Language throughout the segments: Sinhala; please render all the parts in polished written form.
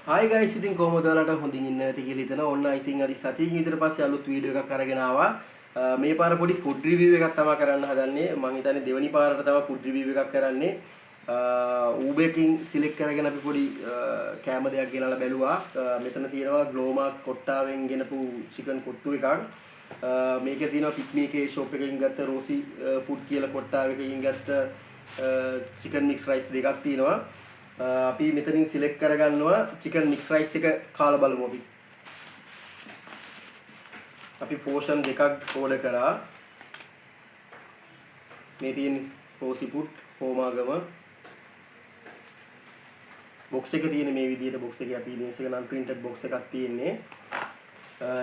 Hi guys, ඉතින් කොහොමද ඔයාලට හොඳින් ඉන්න ඇති කියලා හිතනවා. ඔන්න ඉතින් අද සතියකින් විතර පස්සේ අලුත් වීඩියෝ එකක් අරගෙන ආවා. මේ පාර පොඩි ෆුඩ් රිවිව් එකක් තමයි කරන්න හදන්නේ. මම හිතන්නේ දෙවනි පාරට තමයි ෆුඩ් රිවිව් එකක් කරන්නේ. ඌබේකින් සිලෙක්ට් කරගෙන අපි පොඩි කෑම දෙයක් ගෙනලා බැලුවා. මෙතන තියෙනවා ග්ලෝමාක් කොට්ටාවෙන් ගෙනපු චිකන් කොට්ටු එකක්. මේකේ තියෙනවා පික්මීකේ ෂොප් එකකින් ගත්ත රෝසි ෆුඩ් කියලා කොට්ටාවකින් ගත්ත චිකන් මික්ස් රයිස් දෙකක් තියෙනවා. අපි මෙතනින් සිලෙක්ට් කරගන්නවා චිකන් මික්ස් රයිස් එක කාලා බලමු අපි. අපි පෝෂන් දෙකක් ඕඩර් කරා. මේ තියෙන රෝසි ෆුඩ් හෝමාගම. බොක්ස් එක තියෙන මේ විදිහට බොක්ස් එකේ අපි ඉන්ස් එක නම් ප්‍රින්ටඩ් බොක්ස් එකක් තියෙන්නේ.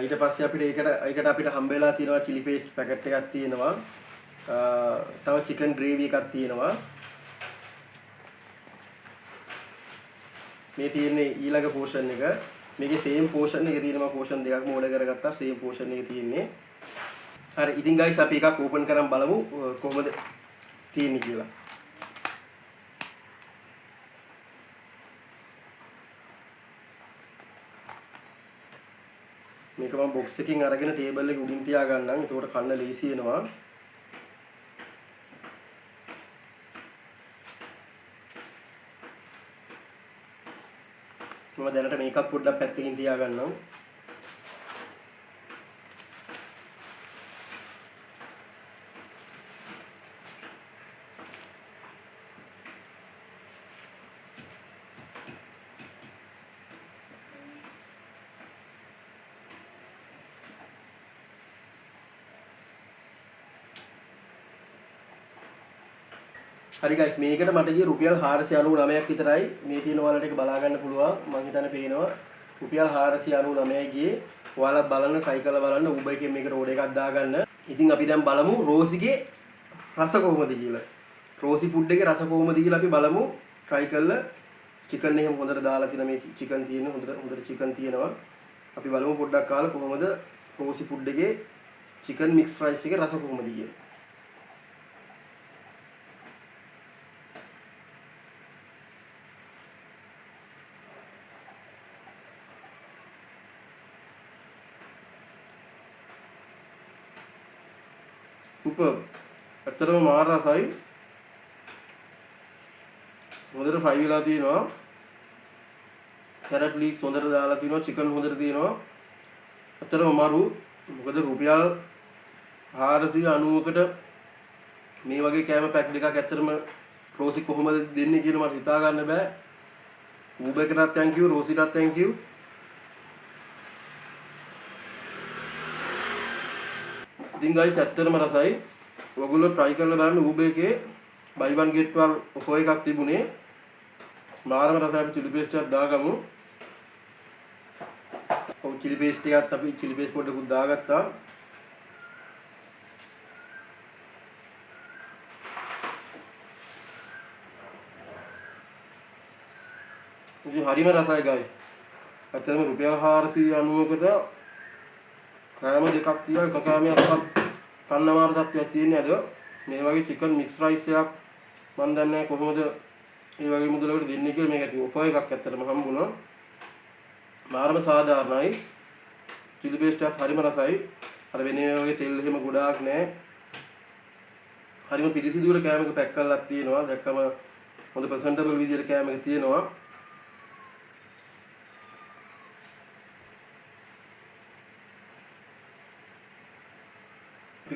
ඊට පස්සේ අපිට ඒකට අපිට හම්බ වෙලා තියෙනවා chili paste පැකට් එකක් තියෙනවා. තව chicken gravy එකක් තියෙනවා. මේ තියෙන්නේ ඊළඟ පෝෂන් එක. මේකේ සේම් පෝෂන් එක තියෙනවා පෝෂන් දෙකක්ම ඕඩර් කරගත්තා. සේම් පෝෂන් එක තියෙන්නේ. හරි ඉතින් ගයිස් අපි එකක් ඕපන් කරන් බලමු කොහොමද තියෙන්නේ කියලා. මේක මම බොක්ස් එකකින් අරගෙන ටේබල් එකේ උඩින් තියා ගන්නම්. ඒකට කන්න ලේසි වෙනවා. මම දැනට මේකක් පොඩ්ඩක් පැත්තකින් තියා ගන්නම්. හරි guys මේකට මට ගියේ රුපියල් 499ක් විතරයි. මේ තියෙන ඔයාලට ඒක බලා ගන්න පුළුවන්. මම හිතන්නේ පේනවා රුපියල් 499 ගියේ. ඔයාලා බලන්න try කරලා බලන්න Uber එකෙන් මේකට ඕඩර් එකක් දාගන්න. ඉතින් අපි දැන් බලමු රෝසිගේ රස කොහොමද කියලා. රෝසි ෆුඩ් එකේ රස කොහොමද කියලා අපි බලමු. try කරලා chicken එහෙම හොඳට දාලා තියෙන මේ chicken තියෙන හොඳට chicken තියෙනවා. අපි බලමු පොඩ්ඩක් කාලා කොහොමද රෝසි ෆුඩ් එකේ chicken mix rice එකේ රස කොහොමද කියලා. super ඇත්තටම මාර රසයි හොඳට ෆ්‍රයි වෙලා තියෙනවා කැරට් ලීක්ස් හොඳට දාලා තියෙනවා චිකන් හොඳට තියෙනවා ඇත්තටම අමාරු මොකද රුපියල් 490කට මේ වගේ කෑම පැක් දෙකක් ඇත්තටම රෝසි කොහොමද දෙන්නේ කියන මට හිතා ගන්න බෑ Uber එකටත් thank you රෝසිටත් thank you ඉතින් guys ඇත්තටම රසයි. ඔයගොල්ලෝ try කරලා බලන්න Uber එකේ buy one get one offer එකක් තිබුණේ. මාරම රසයි අපි chili paste එකක් දාගමු. ඔව් chili paste එකත් අපි chili paste පොඩ්ඩකුත් දාගත්තා. ඉතින් හරිම රසයි guys. ඇත්තටම රුපියල් 490කට කෑම දෙකක් තියලා එක කෑමයක්වත් කන්න මාර තත්ත්වයක් තියෙන්නේ අද මේ වගේ chicken mix rice එකක් මම දන්නේ කොහොමද මේ වගේ මුදලකට දෙන්නේ කියලා මේක ඇති ඔෆර් එකක් ඇත්තටම හම්බුණා මාරම සාධාරණයි chili paste එකත් හරිම රසයි අර වෙන වගේ තෙල් එහෙම ගොඩාක් නැහැ හරිම පිරිසිදුර කෑම එක පැක් කරලා තියෙනවා දැක්කම හොඳ ප්‍රසන්ටබල් විදියට කෑම එක තියෙනවා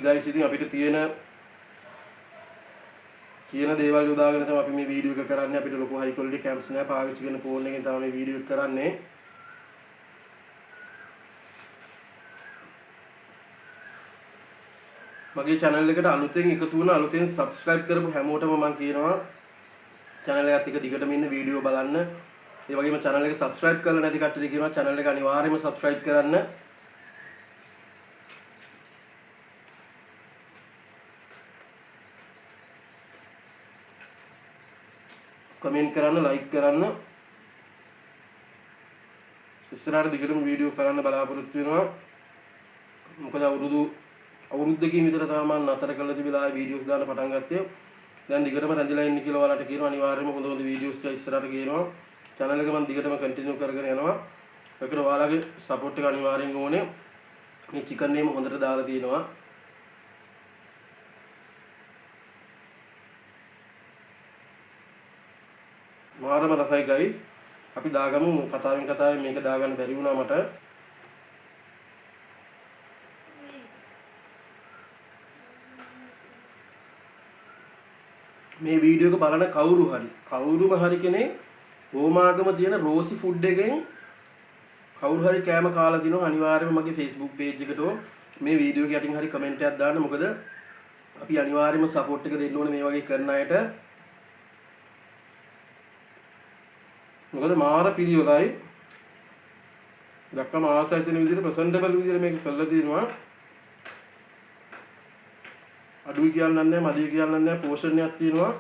guys ඉතින් අපිට තියෙන දේවල් යොදාගෙන තමයි අපි මේ වීඩියෝ එක කරන්නේ අපිට ලොකු හයි ක්වොලිටි කැම්ස් නෑ පාවිච්චි කරන ෆෝන් එකෙන් තමයි මේ වීඩියෝ එක කරන්නේ මගේ channel එකට අලුතෙන් එකතු වුණ අලුතෙන් subscribe කරපු හැමෝටම මම කියනවා channel එකත් එක දිගටම ඉන්න වීඩියෝ බලන්න ඒ වගේම channel එක subscribe කරලා නැති කට්ටියට කියනවා channel එක අනිවාර්යයෙන්ම subscribe කරන්න කමෙන්ට් කරන්න ලයික් කරන්න ඉස්සරහට දිගටම වීඩියෝ කරන්න බලාපොරොත්තු වෙනවා මොකද අවුරුද්දකින් විතර තමයි මම නතර කරලා තිබිලා වීඩියෝස් දාන්න පටන් ගත්තේ දැන් දිගටම රැඳිලා ඉන්න කියලා ඔයාලට කියනවා අනිවාර්යයෙන්ම හොඳ වීඩියෝස් ටික ඉස්සරහට ගේනවා channel එක මම දිගටම continue කරගෙන යනවා. ඒකට ඔයාලගේ support එක අනිවාර්යෙන් ඕනේ. මේ chicken එකම හොඳට දාලා තියෙනවා. මාරම රසයි guys. අපි දාගමු කතාවෙන් මේක දාගන්න බැරි වුණා මට. මේ වීඩියෝ එක බලන කවුරුම හරි කෙනෙක් ඕමාගම තියෙන රෝසි ෆුඩ් එකෙන් කවුරු හරි කෑම කාලා දිනවා අනිවාර්යයෙන්ම මගේ Facebook page එකට මේ වීඩියෝ එක යටින් හරි කමෙන්ට් එකක් දාන්න. මොකද අපි අනිවාර්යයෙන්ම සපෝට් එක දෙන්න ඕනේ මේ වගේ කරන අයට. මොකද මාර පිළිවෙලයි. දැක්කම ආසයි තියෙන විදිහට ප්‍රසන්ටබල් විදිහට මේක කළා තියෙනවා. අඩුයි කියන්නත් නැහැ මදි කියන්නත් නැහැ පෝෂන් එකක් තියෙනවා.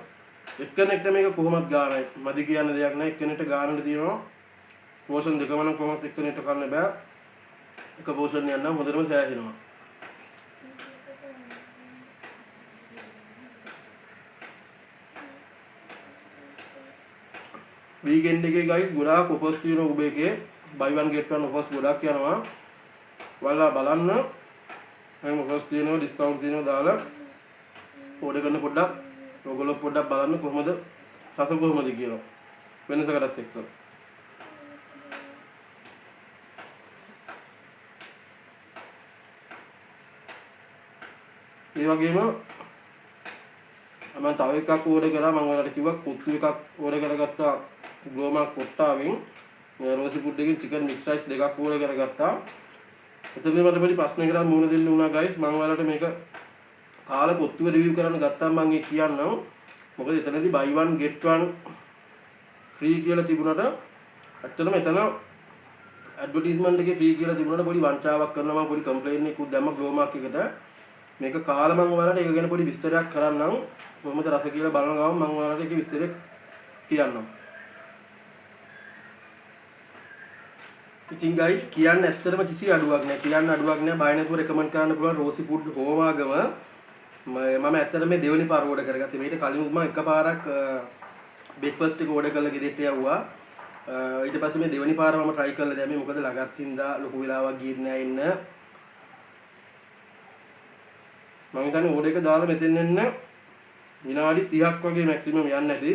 එක්කෙනෙක්ට මේක කොහොමද ගානයි මදි කියන්න දෙයක් නැහැ. එක්කෙනෙක්ට ගානට තියෙනවා. පෝෂන් දෙකම නම් කොහොමද එක්කෙනෙක්ට කරන්න බෑ. එක පෝෂන් එකක් නම් හොඳටම සෑහෙනවා. වීකෙන්ඩ් එකේ guys ගොඩාක් ඔෆර්ස් තියෙනවා ඔබ එකේ buy one get one offers ගොඩක් යනවා. ඔයාලා බලන්න හැම ඔෆර්ස් තියෙනවා ඩිස්කවුන්ට් තියෙනවා දාලා ඕඩර් කරන පොඩ්ඩක් ඔයගොල්ලෝ පොඩ්ඩක් බලන්න කොහොමද රස කොහොමද කියලා වෙනසකටත් එක්ක. ඒ වගේම මම තව එකක් ඕඩර් කරා. මම ඔයාලට කිව්වා කුත්තු එකක් ඕඩර් කරගත්තා ග්ලෝමාක් කොට්ටාවෙන්. රෝසි ෆුඩ් එකෙන් චිකන් මික්ස් රයිස් දෙකක් ඕඩර් කරගත්තා. එතනදී මට පොඩි ප්‍රශ්නයකට මුහුණ දෙන්න වුණා guys. මම ඔයාලට මේක කාලා කොත්තුව රිවිව් කරන්න ගත්තාම මම ඒක කියන්නම්. මොකද එතනදී buy one get one free කියලා තිබුණාට ඇත්තටම එතන ඇඩ්වර්ටයිස්මන්ට් එකේ free කියලා තිබුණාට පොඩි වංචාවක් කරනවා. මම පොඩි කම්ප්ලේන්ට් එකක් දැම්ම ග්ලෝමාක් එකට. මේක කාලා මම ඔයාලට ඒක ගැන පොඩි විස්තරයක් කරන්නම්. කොහොමද රස කියලා බලන ගමන් මම ඔයාලට ඒක විස්තරයක් කියන්නම්. ඉතින් guys කියන්න ඇත්තටම කිසි අඩුවක් නැහැ. කියන්න අඩුවක් නැහැ. බය නැතුව රෙකමන්ඩ් කරන්න පුළුවන් රෝසි ෆුඩ් හෝමාගම. මම ඇත්තටම මේ දෙවෙනි පාර ඕඩර් කරගත්තේ. මේකට කලින් මම එකපාරක් බ්‍රේක්ෆාස්ට් එක ඕඩර් කරලා ගෙදරට යවුවා. ඊට පස්සේ මේ දෙවෙනි පාර මම try කරලා දැම්මේ. මොකද ළඟත් හින්දා ලොකු වෙලාවක් ගියේ නෑ ඉන්න. මම හිතන්නේ ඕඩර් එක දාලා මෙතෙන් එන්න විනාඩි 30ක් වගේ මැක්සිමම් යන්නේ නැති.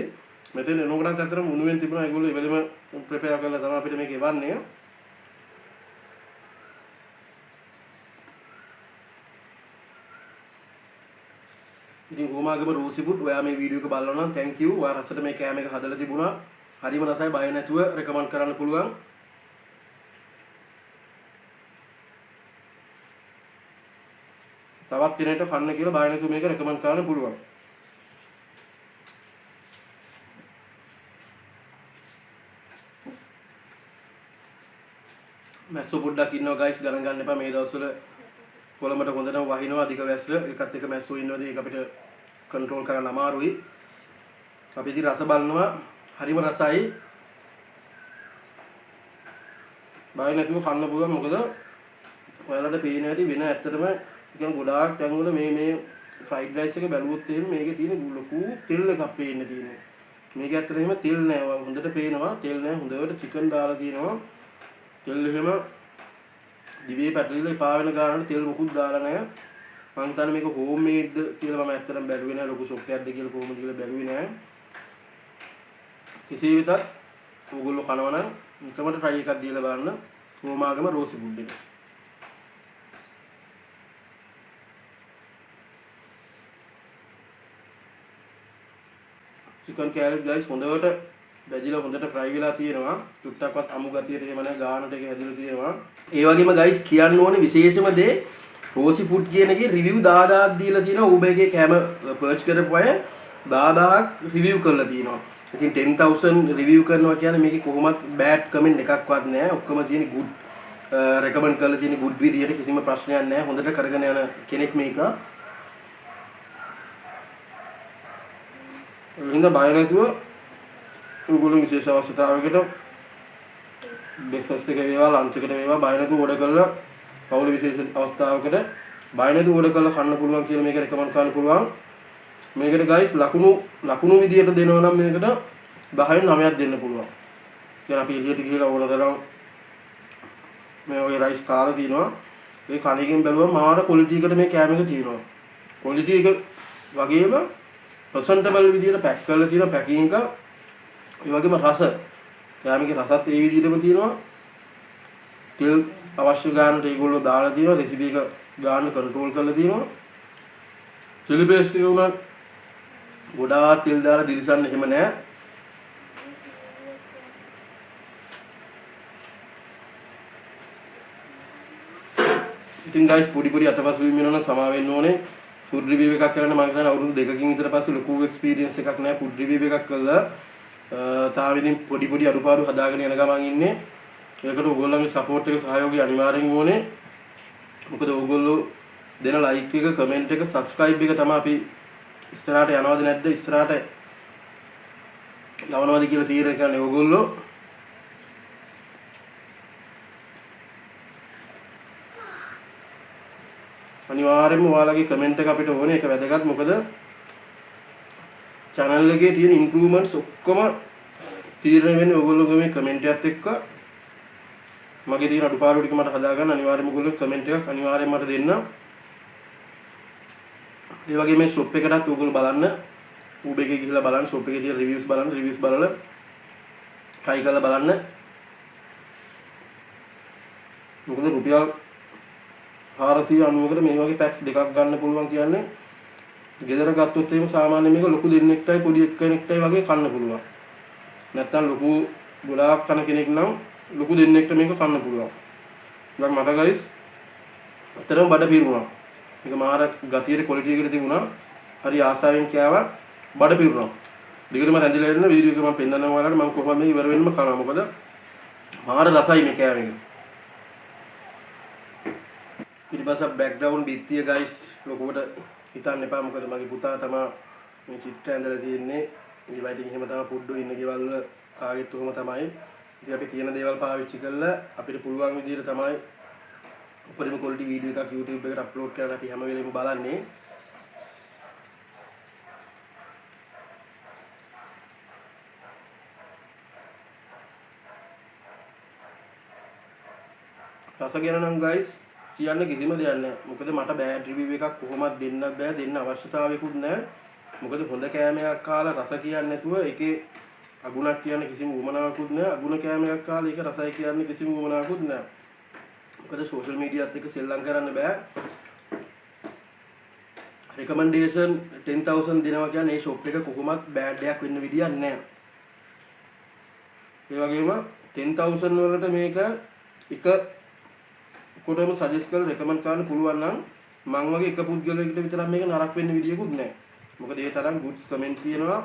මෙතෙන් එනකොටත් අතර මුණුවෙන් තිබුණා ඒගොල්ලෝ ඉවෙලම ප්‍රෙපෙයාර් කරලා තමයි අපිට මේක එවන්නේ. ඉතින් හෝමාගම රෝසි ෆුඩ් ඔයා මේ වීඩියෝ එක බලනවා නම් thank you. ඔයා රසට මේ කෑම එක හදලා තිබුණා. හරිම රසයි බය නැතුව රෙකමන්ඩ් කරන්න පුළුවන්. තවත් කෙනෙක්ට කන්න කියලා බය නැතුව මේක රෙකමන්ඩ් කරන්න පුළුවන්. මැස්සෝ පොඩ්ඩක් ඉන්නවා guys ගණන් ගන්න එපා. මේ දවස්වල කොළඹට හොඳටම වහිනවා අධික වැස්ස. ඒකත් එක්ක මැස්සෝ ඉන්නවද ඒක අපිට කන්ට්‍රෝල් කරන්න අමාරුයි. අපි ඉතින් රස බලනවා. හරිම රසයි. බය නැතුව කන්න පුළුවන්. මොකද ඔයාලට පේන හැටි වෙන ඇත්තටම නිකන් ගොඩාක් තැන්වල මේ ෆ්‍රයිඩ් රයිස් එක බැලුවොත් එහෙම මේකේ තියෙන ලොකු තෙල් එකක් පේන්න තියෙනවා. මේක ඇත්තටම එහෙම තෙල් නෑ. හොඳට පේනවා තෙල් නෑ. හොඳට චිකන් දාලා තියෙනවා. තෙල් එහෙම දිවේ පැටලිලා එපා වෙන ගානට තෙල් මුකුත් දාලා නැහැ. මම හිතන්නේ මේක හෝම් මේඩ්ද කියලා මම ඇත්තටම බැලුවේ නැහැ. ලොකු ෂොප් එකක්ද කියලා කොහොමද කියලා බැලුවේ නැහැ. කෙසේ වෙතත් ඕගොල්ලෝ කනවා නම් එකමට try එකක් දීලා බලන්න. හෝමාගම රෝසි ෆුඩ් එක. චිකන් කැලරි guys හොඳට බැදිලා හොඳට fry වෙලා තියෙනවා. චුට්ටක්වත් අමු ගතියට එහෙම නැහැ. ගානට එක හැදිලා තියෙනවා. ඒ වගේම guys කියන්න ඕනේ විශේෂම දේ රෝසි ෆුඩ් කියන එකේ රිවිව් 10000ක් දීලා තියෙනවා. Uber එකේ කැම පර්ච් කරපු අය 10000ක් රිවිව් කරලා තියෙනවා. ඉතින් 10000 රිවිව් කරනවා කියන්නේ මේකේ කොහොමත් බෑඩ් කමෙන්ට් එකක්වත් නැහැ. ඔක්කොම තියෙන good රෙකමන්ඩ් කරලා තියෙන good විදියට කිසිම ප්‍රශ්නයක් නැහැ. හොඳට කරගෙන යන කෙනෙක් මේක. ඉතින් බය නැතුව ඔයගොල්ලෝ විශේෂ අවශ්‍යතාවයකට බ්‍රේක්ෆාස්ට් එක වේවා ලන්ච් එකට වේවා බය නැතුව ඕඩර් කරලා පවුල විශේෂ අවස්ථාවකට බය නැතුව ඕඩර් කරලා කන්න පුළුවන් කියලා මේක රෙකමන්ඩ් කරන්න පුළුවන්. මේකට guys ලකුණු විදියට දෙනවා නම් මේකට 10න් 9ක් දෙන්න පුළුවන්. දැන් අපි එළියට ගිහලා ඕන තරම් මේ වගේ රයිස් කාලා තිනවා. ඒ කණකින් බැලුවම මාර ක්වොලිටි එකට මේ කෑම එක තියෙනවා. ක්වොලිටි එක වගේම ප්‍රසන්ටබල් විදියට පැක් කරලා තියෙන පැකින් එක. ඒ වගේම රස කෑම එකේ රසත් ඒ විදිහටම තියෙනවා. තෙල් අවශ්‍ය ගානට ඒගොල්ලෝ දාලා තියෙනවා. රෙසිපි එක ගාන කන්ට්‍රෝල් කරලා තියෙනවා. චිලි පේස්ට් එක උනත් ගොඩාක් තෙල් දාලා දිලිසන්න එහෙම නැහැ. ඉතින් guys පොඩි අතපසු වීම වෙනවා නම් සමා වෙන්න ඕනේ. ෆුඩ් රිවිව් එකක් කරන්න මම හිතන්නේ අවුරුදු 2කින් විතර පස්සේ ලොකු එක්ස්පීරියන්ස් එකක් නැහැ ෆුඩ් රිවිව් එකක් කළා. තාම ඉතින් පොඩි අඩුපාඩු හදාගෙන යන ගමන් ඉන්නේ. ඒකට ඔයගොල්ලන්ගේ සපෝට් එක සහයෝගය අනිවාර්යෙන් ඕනේ. මොකද ඔයගොල්ලෝ දෙන ලයික් එක, කමෙන්ට් එක, සබ්ස්ක්‍රයිබ් එක තමයි අපි ඉස්සරහට යනවද නැද්ද ඉස්සරහට යවනවද කියලා තීරණය කරන්නේ ඔයගොල්ලෝ. අනිවාර්යයෙන්ම ඔයාලගේ කමෙන්ට් එක අපිට ඕනේ. ඒක වැදගත්. මොකද channel එකේ තියෙන improvements ඔක්කොම තීරණය වෙන්නේ ඔයගොල්ලෝගේ මේ කමෙන්ට් එකත් එක්ක. මගේ තියෙන අඩුපාඩු ටික මට හදාගන්න අනිවාර්යයෙන්ම ඔයගොල්ලෝ කමෙන්ට් එකක් අනිවාර්යයෙන් මට දෙන්න. ඒ වගේම මේ shop එකටත් ඔයගොල්ලෝ බලන්න. ඌබ එකේ ගිහිල්ලා බලන්න shop එකේ තියෙන reviews බලන්න. reviews බලලා try කරලා බලන්න. මොකද රුපියල් 490කට මේ වගේ පැක්ස් දෙකක් ගන්න පුළුවන් කියන්නේ ගෙදර ගත්තොත් එහෙම සාමාන්‍ය මේක ලොකු දෙන්නෙක්ටයි පොඩි එක්කෙනෙක්ටයි වගේ කන්න පුළුවන්. නැත්තම් ලොකු ගොඩාක් කන කෙනෙක් නම් ලොකු දෙන්නෙක්ට මේක කන්න පුළුවන්. දැන් මට guys අතරම බඩ පිරුණා. මේක මාර ගතියේ ක්වොලිටි එකට තිබුණා. හරි ආසාවෙන් කෑවා බඩ පිරුණා. දිගටම රැඳිලා ඉන්න වීඩියෝ එක මම පෙන්නනවා ඔයාලට. මම කොහොමද මේ ඉවර වෙන්නම කනවා. මොකද මාර රසයි මේ කෑම එක. ඊට පස්සේ බෑග්ග්‍රවුන්ඩ් බිත්තිය guys ලොකුවට හිතන්න එපා. මොකද මගේ පුතා තමයි මේ චිත්‍රය ඇඳලා තියෙන්නේ. ඒ වයිටින් එහෙම තමයි පුඩ්ඩෝ ඉන්න ගෙවල් වල කාගෙත් උවම තමයි. ඉතින් අපි තියෙන දේවල් පාවිච්චි කරලා අපිට පුළුවන් විදිහට තමයි උපරිම ක්වොලිටි වීඩියෝ එකක් YouTube එකට අප්ලෝඩ් කරන්න අපි හැම වෙලෙම බලන්නේ. රස ගැන නම් guys කියන්න කිසිම දෙයක් නැහැ. මොකද මට බෑඩ් රිවිව් එකක් කොහොමද දෙන්නත් බෑ. දෙන්න අවශ්‍යතාවයකුත් නැහැ. මොකද හොඳ කෑමයක් කාලා රස කියන්නේ නැතුව ඒකේ අගුණක් කියන්න කිසිම උවමනාවකුත් නැහැ. අගුණ කෑමයක් කාලා ඒක රසයි කියන්න කිසිම උවමනාවකුත් නැහැ. මොකද සෝෂල් මීඩියාත් එක්ක සෙල්ලම් කරන්න බෑ. රෙකමෙන්ඩේෂන් 10000 දෙනවා කියන්නේ මේ ෂොප් එක කොහොමත් බෑඩ් එකක් වෙන්න විදියක් නැහැ. ඒ වගේම 10000 වලට මේක එක කොටම සජෙස්ට් කරලා රෙකමන්ඩ් කරන්න පුළුවන් නම් මම වගේ එක පුද්ගලයෙකුට විතරක් මේක නරක වෙන්න විදියකුත් නැහැ. මොකද ඒ තරම් ගුඩ්ස් කමෙන්ට් තියෙනවා.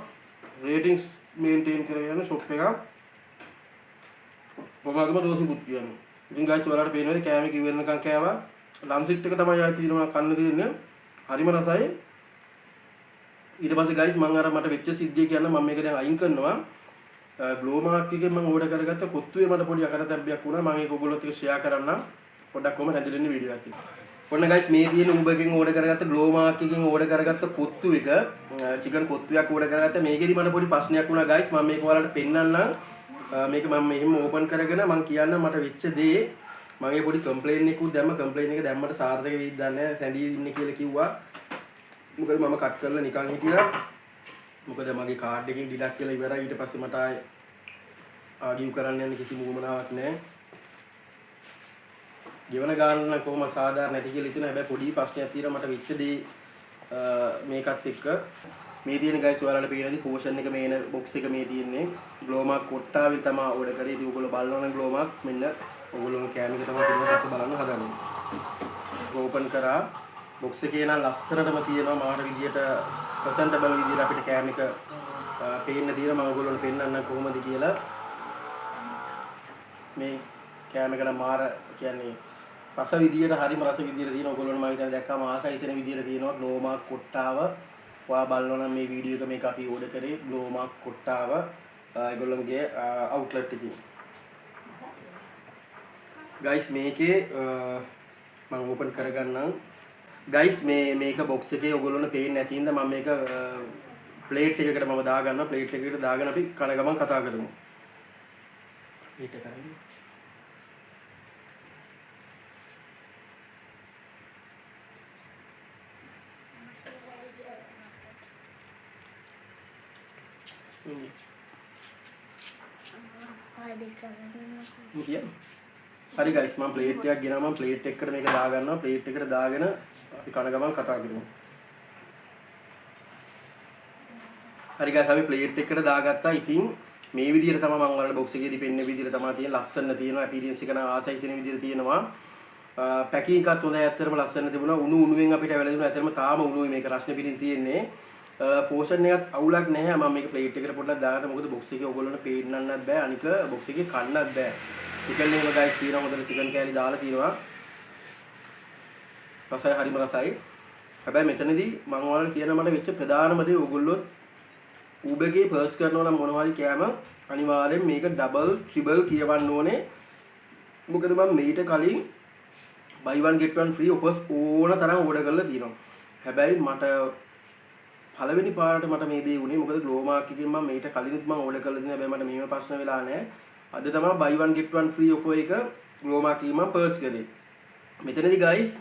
රේටින්ග්ස් මේන්ටේන් කරගෙන යන ෂොප් එකක්. මොනවාගම දෝෂිකුත් කියනවා. ඉතින් guys ඔයාලට පේනවාද කෑම කිවෙන්නකම් කෑවා. ලම් සිට් එක තමයි ආයි තියෙනවා කන්න දෙන්නේ. හරිම රසයි. ඊට පස්සේ guys මම අර මට වෙච්ච සිද්ධිය කියන්න මම මේක දැන් අයින් කරනවා. ග්ලෝ මාක් එකෙන් මම ඕඩර් කරගත්ත කොත්තුවේ මට පොඩි අකරතැබ්බයක් වුණා. මම ඒක ඔයගොල්ලොත් එක්ක ෂෙයා කරන්නම්. පොඩ්ඩක් කොහොමද හැදෙන්නේ වීඩියෝ එකක්. ඔන්න guys මේ තියෙන උඹකින් ඕඩර් කරගත්ත ග්ලෝ මාක් එකකින් ඕඩර් කරගත්ත කොත්තු එක චිකන් කොත්තුවක් ඕඩර් කරගත්ත. මේකෙදි මට පොඩි ප්‍රශ්නයක් වුණා guys. මම මේක ඔයාලට පෙන්නන්නම්. මේක මම මෙහෙම ඕපන් කරගෙන මම කියන්න මට වෙච්ච දේ. මම ඒ පොඩි කම්ප්ලේන් එකකුත් දැම්ම. කම්ප්ලේන් එක දැම්මට සාර්ථක වෙයිද දන්නේ නැහැ. රැඳී ඉන්නේ කියලා කිව්වා. මොකද මම කට් කරලා නිකන් හිටියා. මොකද මගේ කාඩ් එකකින් ඩිඩක්ට් කරලා ඉවරයි. ඊට පස්සේ මට ආගිව් කරන්න යන්න කිසිම උවමනාවක් නැහැ. ජීවන ගානන කොහොම සාධාරණ නැති කියලා හිතන හැබැයි පොඩි ප්‍රශ්නයක් තියෙනවා මට වෙච්ච දේ මේකත් එක්ක මේ තියෙන guys ඔයාලට පේනදී පෝෂන් එක මේන box එක මේ තියෙන්නේ ග්ලෝ මාක් කොට්ටාවෙන් තමයි ඕඩර් කරේ. ඉතින් ඔයගොල්ලෝ බලනවා නම් ග්ලෝ මාක් මෙන්න ඔයගොල්ලෝ කෑම එක තමයි ඊට පස්සේ බලන්න හදන්නේ. ඕපන් කරා box එකේ නම් ලස්සනටම තියෙනවා මාර විදියට ප්‍රසන්ටබල් විදියට අපිට කෑම එක පේන්න තියෙනවා. මම ඔයගොල්ලන්ට පෙන්නන්න කොහොමද කියලා. මේ කෑම එක නම් මාර කියන්නේ රස විදියට හරිම රස විදියට තියෙනවා. ඔයගොල්ලෝ මම හිතන්නේ දැක්කම ආසයි හිතෙන විදියට තියෙනවා. ග්ලෝ මාක් කොට්ටාව ඔයා බලනවා නම් මේ වීඩියෝ එක මේක අපි ඕඩර් කරේ ග්ලෝ මාක් කොට්ටාව ඒගොල්ලන්ගේ අවුට්ලට් එකකින්. guys මේකේ මම ඕපන් කරගන්නම්. guys මේක box එකේ ඔයගොල්ලෝන පේන්නේ නැති හින්දා මම මේක ප්ලේට් එකකට මම දාගන්නවා. ප්ලේට් එකකට දාගෙන අපි කන ගමන් කතා කරමු. ඊට කරන්නේ හරි guys මම ප්ලේට් එකක් ගෙනාවා මම ප්ලේට් එකකට මේක දාගන්නවා ප්ලේට් එකට දාගෙන අපි කන ගමන් කතා කරමු හරි guys අපි ප්ලේට් එකට දාගත්තා ඉතින් මේ විදිහට තමයි මම ඔයාලට බොක්ස් එකේදී පෙන්නේ විදිහට තමයි තියෙන ලස්සන තියෙනවා අපීරියන්ස් එක නම් ආසයි තියෙන විදිහට තියෙනවා පැකිං එකත් හොඳයි ඇත්තටම ලස්සන තිබුණා උණු උණුවෙන් අපිට වැළඳුණා ඇත්තටම තාම උණුයි මේක රස්නේ පිටින් තියෙන්නේ පෝෂන් එකත් අවුලක් නැහැ මම මේක ප්ලේට් එකට පොඩ්ඩක් දාගත්තා මොකද බොක්ස් එකේ ඔයගොල්ලන්ට පේන්නන්නත් බෑ අනික බොක්ස් එකේ කන්නත් බෑ චිකන් එක guys තියෙනවා හොඳට චිකන් කෑලි දාලා තියෙනවා රසයි හරිම රසයි හැබැයි මෙතනදී මම ඔයාලට කියන මට වෙච්ච ප්‍රධානම දේ ඔයගොල්ලෝ ඌබගේ පර්ස් කරනවා නම් මොනවා හරි කෑම අනිවාර්යෙන් මේක ඩබල් ට්‍රිබල් කියවන්න ඕනේ මොකද මම මේට කලින් buy one get one free offers ඕන තරම් ඕඩර් කරලා තියෙනවා හැබැයි මට පළවෙනි පාරට මට මේ දේ වුණේ මොකද ග්ලෝ මාක් එකෙන් මම මේට කලිනුත් මම ඕඩර් කරලා තියෙනවා හැබැයි මට මේව ප්‍රශ්න වෙලා නැහැ අද තමයි buy one get one free offer එක ග්ලෝ මාක් එකෙන් මම පර්ච් කරේ මෙතනදී guys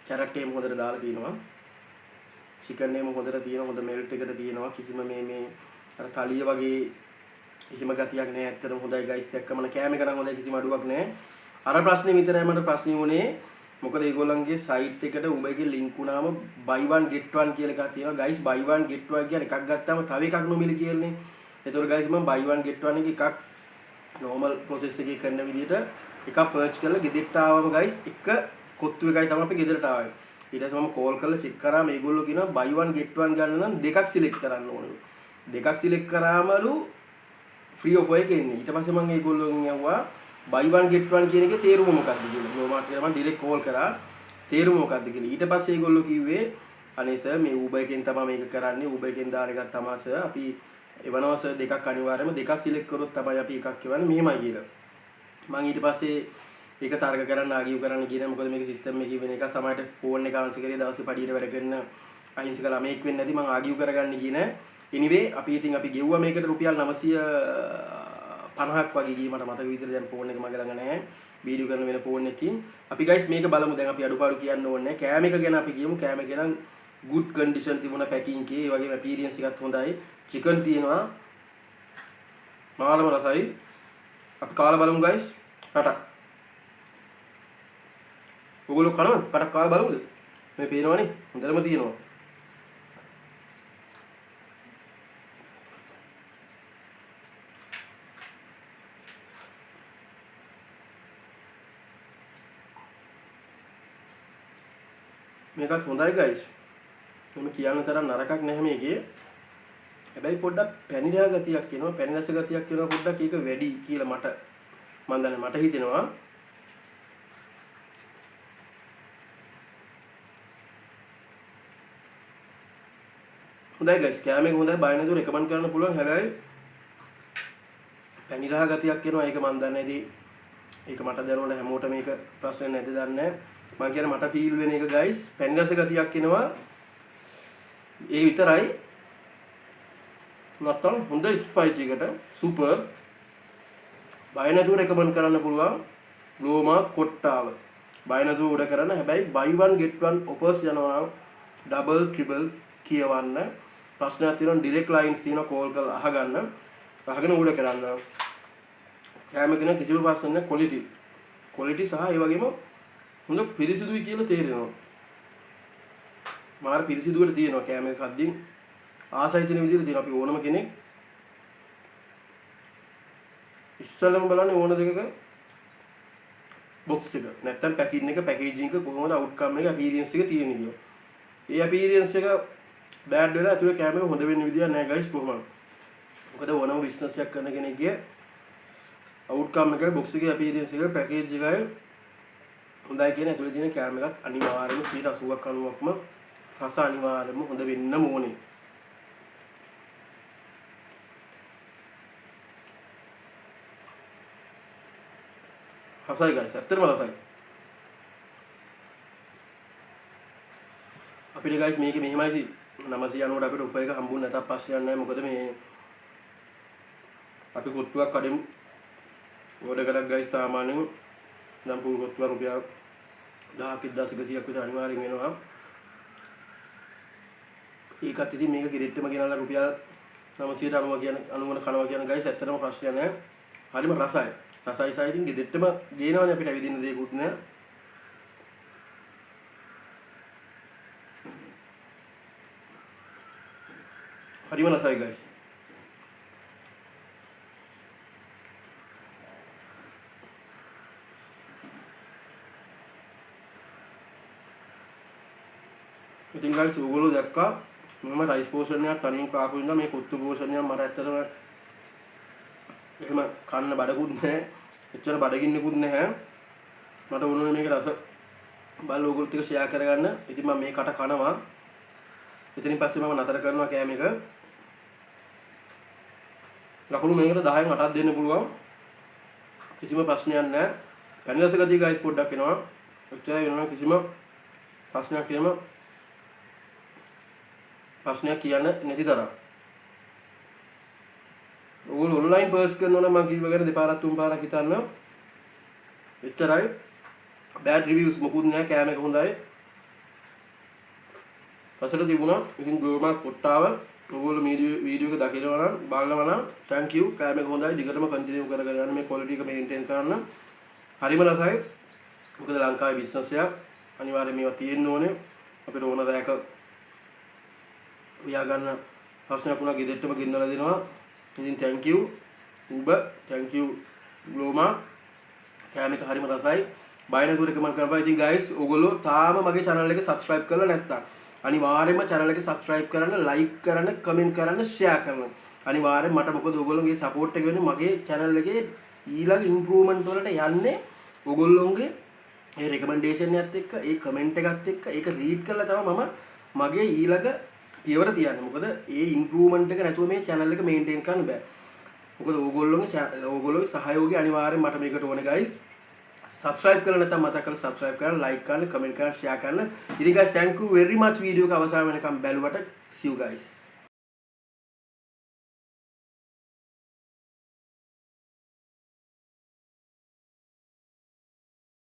කැරට් එක හොඳට දාලා තියෙනවා චිකන් එක හොඳට තියෙනවා හොඳ මෙල්ට් එකට තියෙනවා කිසිම මේ අර තලිය වගේ එහෙම ගතියක් නැහැ ඇත්තටම හොඳයි guys දැක්කම කෑම එක නම් හොඳයි කිසිම අඩුවක් නැහැ අර ප්‍රශ්නේ විතරයි මට ප්‍රශ්නේ වුණේ මොකද ඒගොල්ලන්ගේ site එකට උඹගේ link උනාම buy one get one කියලා එකක් තියෙනවා guys buy one get one කියන එකක් ගත්තාම තව එකක් නොමිලේ කියන්නේ ඒතකොට guys මම buy one get one එකක් normal process එකේ කරන විදිහට එකක් purchase කරලා ගෙදරට ආවම guys එක කොත්තු එකයි තමයි අපි ගෙදරට ආවේ ඊට පස්සේ මම කෝල් කරලා චෙක් කරා මේගොල්ලෝ කියනවා buy one get one ගන්න නම් දෙකක් සිලෙක්ට් කරන්න ඕනේ. දෙකක් සිලෙක්ට් කරාමලු free offer එක එන්නේ. ඊට පස්සේ මම ඒගොල්ලෝගෙන් යවුවා buy one get one කියන එකේ තේරුම මොකක්ද කියලා. නෝමාට් කියලා මම ඩිරෙක්ට් කෝල් කරා. තේරුම මොකක්ද කියලා. ඊට පස්සේ ඒගොල්ලෝ කිව්වේ අනේ සර් මේ Uber එකෙන් තමයි මේක කරන්නේ. Uber එකෙන් දාන එකක් තමයි සර්. අපි එවනවා සර් දෙකක් අනිවාර්යයෙන්ම දෙකක් සිලෙක්ට් කරොත් තමයි අපි එකක් කියවන්නේ. මෙහෙමයි කියලා. මම ඊට පස්සේ ඒක තරක කරන්න ආගියු කරන්න කියන මොකද මේක සිස්ටම් එකේ වෙන එක සමහරට ෆෝන් එක ආන්සර් කරේ දවසේ පඩියට වැඩ කරන අහිංසක ළමෙක් වෙන්නේ නැති මම ආගියු කරගන්න කියන anyway අපි ගෙව්වා මේකට රුපියල් 950ක් වගේ ගියේ මට මතක විදිහට දැන් ෆෝන් එක මගේ ළඟ නැහැ වීඩියෝ කරන වෙන ෆෝන් එකකින් අපි guys මේක බලමු දැන් අපි අඩුපාඩු කියන්න ඕනේ නැහැ කෑම එක ගැන අපි කියමු කෑම එක නම් good condition තිබුණා packing එකේ ඒ වගේම appearance එකත් හොඳයි chicken තියෙනවා මාළම රසයි අපි කාලා බලමු guys ටටා ඔයගොල්ලෝ කනවද? කටක් කාලා බලමුද? මේ පේනවනේ. හොඳටම තියෙනවා. මේකත් හොඳයි guys. මම කියන්න තරම් නරකක් නැහැ මේකේ. හැබැයි පොඩ්ඩක් පැණිරා ගතියක් එනවා. පැණි රස ගතියක් එනවා පොඩ්ඩක් ඒක වැඩි කියලා මට මම දන්නේ මට හිතෙනවා. හොඳයි guys කෑම එක හොඳයි බය නැතුව රෙකමන්ඩ් කරන්න පුළුවන් හැබැයි පැණිරහ ගතියක් එනවා ඒක මම දන්නේ ඉතින් ඒක මට දැනුණා හැමෝටම මේක ප්‍රශ්න නැද්ද දන්නේ නැහැ මම කියන්නේ මට ෆීල් වෙන එක guys පැණි රස ගතියක් එනවා ඒ විතරයි නැත්තම් හොඳ ස්පයිසි එකට සුපර් බය නැතුව රෙකමන්ඩ් කරන්න පුළුවන් ග්ලෝමා කොට්ටාව බය නැතුව උඩ කරන්න හැබැයි buy one get one offers යනවා ඩබල් ට්‍රිබල් කියවන්න ප්‍රශ්නයක් තියෙනවා ඩිරෙක්ට් ලයින්ස් තියෙනවා කෝල් කරලා අහගන්න අහගෙන උඩ කරන්න කැම කෙනෙක් කිසිම ප්‍රශ්න නැහැ ක්වොලිටි සහ ඒ වගේම හොඳ පිරිසිදුයි කියලා තේරෙනවා මාර පිරිසිදුවට තියෙනවා කැම එක හද්දින් ආසයි තියෙන විදිහට තියෙනවා අපි ඕනම කෙනෙක් ඉස්සෙල්ලම බලන්නේ ඕන දෙකක බොක්ස් එක නැත්තම් පැකින් එක පැකේජින් එක කොහොමද අවුට්කම් එක අපීරියන්ස් එක තියෙන්නේ කියලා ඒ අපීරියන්ස් එක බෑඩ් වෙලා ඇතුලේ කැම එක හොඳ වෙන්න විදියක් නැහැ ගයිස් කොහොමද මොකද ඕනම බිස්නස් එකක් කරන කෙනෙක්ගේ අවුට්කම් එකයි බොක්ස් එකේ අපීරියන්ස් එක පැකේජ් එකයි හොඳයි කියන ඇතුලේ තියෙන කැම එකත් අනිවාර්යයෙන්ම 80ක් 90ක්ම රස අනිවාර්යයෙන්ම හොඳ වෙන්න ඕනේ රසයි ගයිස් ඇත්තටම රසයි අපිට ගයිස් මේක මෙහෙමයි 990ට අපිට උප එක හම්බුනේ නැතත් පස්සේ යන්නේ නැහැ මොකද මේ අපි කොට්ටුවක් කඩෙමු ගොඩකට ගයිස් සාමාන්‍යයෙන් නම් පුල් කොත්තුව රුපියල් 1000ක් 1100ක් විතර අනිවාර්යෙන් වෙනවා. ඒකත් ඉතින් මේක ගෙදෙට්ටම ගෙනල්ලා රුපියල් 990 කියන 90 කනවා කියන ගයිස් ඇත්තටම ප්‍රශ්නයක් නෑ. හරිම රසයි. රසයි සයි ඉතින් ගෙදෙට්ටම ගේනවනේ අපිට ඇවිදින්න දෙයක්වත් නෑ. හරිම රසයි ගයිස්. ඉතින් ගයිස් ඕගොල්ලෝ දැක්කා මම රයිස් පෝෂන් එකක් තනියෙන් කාපු ඉඳලා මේ කොත්තු පෝෂන් එක මට ඇත්තටම එහෙම කන්න බඩකුත් නැහැ. එච්චර බඩගින්නකුත් නැහැ. මට වුණේ මේක රස බල ඕගොල්ලෝ ටික ෂෙයා කරගන්න. ඉතින් මම මේ කට කනවා. එතනින් පස්සේ මම නතර කරනවා කෑම එක. ලකුණු මේකට 10න් 8ක් දෙන්න පුළුවන්. කිසිම ප්‍රශ්නයක් නැහැ. පැණි රස ගතිය ගයිස් පොඩ්ඩක් එනවා. එච්චරයි වෙනවා කිසිම ප්‍රශ්නයක් කියන්න නැති තරම්. ඕගොල්ලෝ ඔන්ලයින් පර්චේස් කරනවා නම් මම කිව්ව ගැන දෙපාරක් තුන් පාරක් හිතන්න. එච්චරයි. බෑඩ් රිවිව්ස් මොකුත් නෑ. කෑම එක හොඳයි. පසල තිබුණා. ඉතින් ගෝමා කොට්ටාව ඕගොල්ලෝ වීඩියෝ එක දකිනවා නම් බලනවා නම් thank you. කෑම එක හොඳයි. දිගටම කන්ටිනියු කරගෙන යන්න මේ ක්වොලිටි එක මේන්ටේන් කරන්න. හරිම රසයි. මොකද ලංකාවේ බිස්නස් එකක්. අනිවාර්යයෙන් මේවා තියෙන්න ඕනේ. අපිට ඕන රැක උයා ගන්න ප්‍රශ්නයක් වුණා ගෙදෙට්ටම ගෙන්නලා දෙනවා. ඉතින් thank you උඹ thank you ග්ලෝමා. කෑම එක හරිම රසයි. බය නැතුව රෙකමන්ඩ් කරපන්. ඉතින් guys ඕගොල්ලෝ තාම මගේ channel එක subscribe කරලා නැත්නම් අනිවාර්යයෙන්ම channel එක subscribe කරන්න, like කරන්න, comment කරන්න, share කරන්න. අනිවාර්යයෙන් මට මොකද ඕගොල්ලෝගේ support එක වෙන්නේ මගේ channel එකේ ඊළඟ improvement වලට යන්නේ ඕගොල්ලෝගේ ඒ recommendation එකත් එක්ක, ඒ comment එකත් එක්ක ඒක read කරලා තමයි මම මගේ ඊළඟ පියවර තියන්නේ. මොකද ඒ ඉම්ප්‍රූව්මන්ට් එක නැතුව මේ channel එක මේන්ටේන් කරන්න බෑ. මොකද ඕගොල්ලෝගේ සහයෝගය අනිවාර්යෙන් මට මේකට ඕනේ guys. subscribe කරලා නැත්නම් මතක කරලා subscribe කරන්න, like කරන්න, comment කරන්න, share කරන්න. ඉතින් guys thank you very much video එක අවසාන වෙනකම් බැලුවට. see you guys.